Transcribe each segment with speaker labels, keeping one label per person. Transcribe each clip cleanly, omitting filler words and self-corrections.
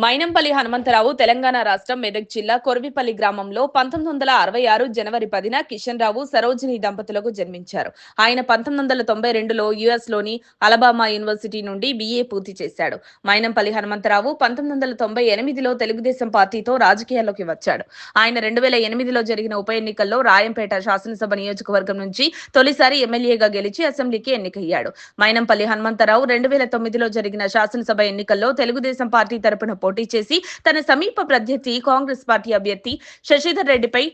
Speaker 1: మైనంపల్లి హనుమంతరావు తెలంగాణ రాష్ట్రం మెదక్ జిల్లా కొర్విపల్లి గ్రామంలో 1966 జనవరి 10న కిషన్ రావు సరోజిని దంపతులకు జన్మించారు. ఆయన 1992లో యుఎస్లోని అలబామా యూనివర్సిటీ నుండి బిఏ పూర్తి చేశాడు. మైనంపల్లి హనుమంతరావు 1998లో తెలుగుదేశం పార్టీతో రాజకీయాల్లోకి వచ్చాడు. ఆయన 2008లో జరిగిన ఉప ఎన్నికల్లో రాయంపేట శాసనసభ నియోజకవర్గం నుంచి తొలిసారి ఎమ్మెల్యేగా గెలిచి అసెంబ్లీకి ఎన్నికయ్యాడు. మైనంపల్లి హనుమంతరావు 2009లో జరిగిన శాసనసభ ఎన్నికల్లో తెలుగుదేశం పార్టీ తరపున పోటీ చేసి తన సమీప ప్రత్యర్థి కాంగ్రెస్ పార్టీ అభ్యర్థి శశిధర్ రెడ్డిపై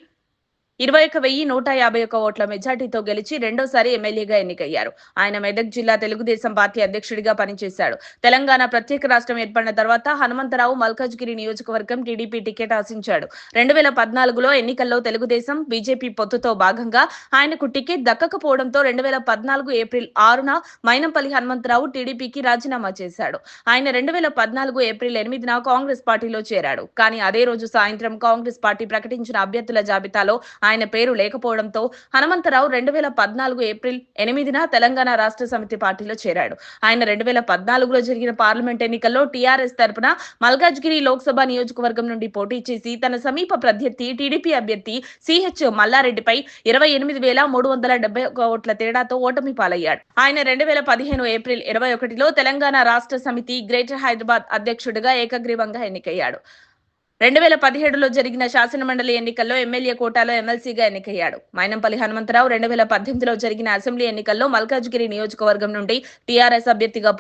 Speaker 1: 21,151 ఓట్ల మెజార్టీతో గెలిచి రెండోసారి ఎమ్మెల్యేగా ఎన్నికయ్యారు. ఆయన మెదక్ జిల్లా తెలుగుదేశం పార్టీ అధ్యక్షుడిగా పనిచేశాడు. తెలంగాణ ప్రత్యేక రాష్ట్రం ఏర్పడిన తర్వాత హనుమంతరావు మల్కాజ్గిరి నియోజకవర్గం టీడీపీ టికెట్ ఆశించాడు. 2014లో ఎన్నికల్లో తెలుగుదేశం బీజేపీ పొత్తుతో భాగంగా ఆయనకు టికెట్ దక్కకపోవడంతో 2014 ఏప్రిల్ 6న మైనంపల్లి హనుమంతరావు టీడీపీకి రాజీనామా చేశాడు. ఆయన 2014 ఏప్రిల్ 8న కాంగ్రెస్ పార్టీలో చేరాడు. కానీ అదే రోజు సాయంత్రం కాంగ్రెస్ పార్టీ ప్రకటించిన అభ్యర్థుల జాబితాలో ఆయన పేరు లేకపోవడంతో హనుమంతరావు 2014 ఏప్రిల్ 8న తెలంగాణ రాష్ట్ర సమితి పార్టీలో చేరాడు. ఆయన 2014లో జరిగిన పార్లమెంట్ ఎన్నికల్లో టీఆర్ఎస్ తరపున మల్కాజ్గిరి లోక్సభ నియోజకవర్గం నుండి పోటీ చేసి తన సమీప ప్రత్యర్థి టీడీపీ అభ్యర్థి సిహెచ్ మల్లారెడ్డిపై 28,371 ఓట్ల తేడాతో ఓటమి పాలయ్యాడు. ఆయన 2015 ఏప్రిల్ 21లో తెలంగాణ రాష్ట్ర సమితి గ్రేటర్ హైదరాబాద్ అధ్యక్షుడిగా ఏకగ్రీవంగా ఎన్నికయ్యాడు. 2017లో జరిగిన శాసనమండలి ఎన్నికల్లో ఎమ్మెల్యే కోటాలో ఎమ్మెల్సీగా ఎన్నికయ్యాడు. మైనంపల్లి హనుమంతరావు 2018లో జరిగిన అసెంబ్లీ ఎన్నికల్లో మల్కాజ్గిరి నియోజకవర్గం నుండి టీఆర్ఎస్ అభ్యర్థిగా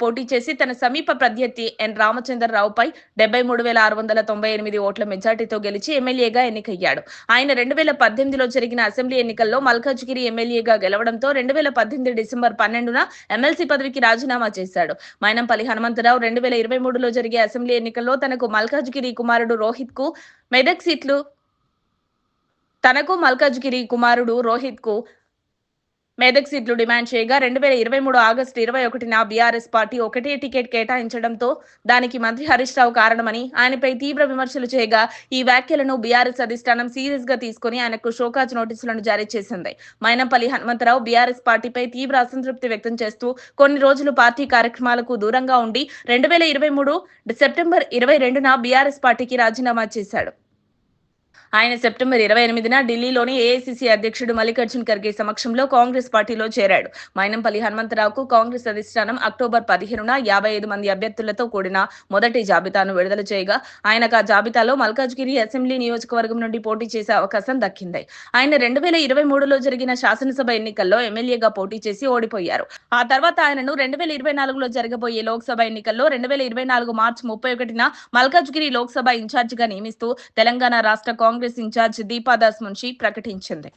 Speaker 1: పోటీ చేసి తన సమీప ప్రత్యర్థి ఎన్ రామచంద్రరావుపై 73,698 ఓట్ల మెజార్టీతో గెలిచి ఎమ్మెల్యేగా ఎన్నికయ్యాడు. ఆయన 2018లో జరిగిన అసెంబ్లీ ఎన్నికల్లో మల్కాజ్గిరి ఎమ్మెల్యేగా గెలవడంతో 2018 డిసెంబర్ 12న ఎమ్మెల్సీ పదవికి రాజీనామా చేశాడు. మైనంపల్లి హనుమంతరావు 2023లో జరిగే అసెంబ్లీ ఎన్నికల్లో తనకు మల్కాజ్గిరి కుమారుడు రోహిత్ కు మెదక్ సీట్లు డిమాండ్ చేయగా 2023 ఆగస్టు 21న బీఆర్ఎస్ పార్టీ ఒకటే టికెట్ కేటాయించడంతో దానికి మంత్రి హరీష్ రావు కారణమని ఆయనపై తీవ్ర విమర్శలు చేయగా ఈ వ్యాఖ్యలను బీఆర్ఎస్ అధిష్టానం సీరియస్ గా తీసుకుని ఆయనకు షోకాజ్ నోటీసులను జారీ చేసింది. మైనంపల్లి హనుమంతరావు బీఆర్ఎస్ పార్టీపై తీవ్ర అసంతృప్తి వ్యక్తం చేస్తూ కొన్ని రోజులు పార్టీ కార్యక్రమాలకు దూరంగా ఉండి 2023 సెప్టెంబర్ 22న బీఆర్ఎస్ పార్టీకి రాజీనామా చేశాడు. ఆయన సెప్టెంబర్ 28న ఢిల్లీలోని ఏఐసీసీ అధ్యక్షుడు మల్లికార్జున్ ఖర్గే సమక్షంలో కాంగ్రెస్ పార్టీలో చేరాడు. మైనంపల్లి హనుమంతరావుకు కాంగ్రెస్ అధిష్టానం అక్టోబర్ 15న 55 మంది అభ్యర్థులతో కూడిన మొదటి జాబితాను విడుదల చేయగా ఆయనకు ఆ జాబితాలో మల్కాజ్గిరి అసెంబ్లీ నియోజకవర్గం నుండి పోటీ చేసే అవకాశం దక్కింది. ఆయన 2023లో జరిగిన శాసనసభ ఎన్నికల్లో ఎమ్మెల్యేగా పోటీ చేసి ఓడిపోయారు. ఆ తర్వాత ఆయనను 2024లో జరగబోయే లోక్సభ ఎన్నికల్లో 2024 మార్చి 31న మల్కాజ్గిరి లోక్సభ ఇన్ఛార్జిగా నియమిస్తూ తెలంగాణ రాష్ట్ర కాంగ్రెస్ ఇన్ఛార్జ్ దీపాదాస్ మున్షి ప్రకటించింది.